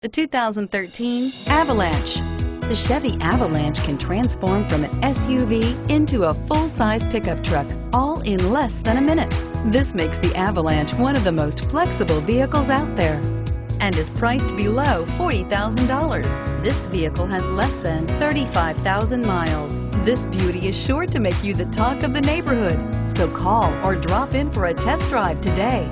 The 2013 Avalanche. The Chevy Avalanche can transform from an SUV into a full-size pickup truck, all in less than a minute. This makes the Avalanche one of the most flexible vehicles out there and is priced below $40,000. This vehicle has less than 35,000 miles. This beauty is sure to make you the talk of the neighborhood. So call or drop in for a test drive today.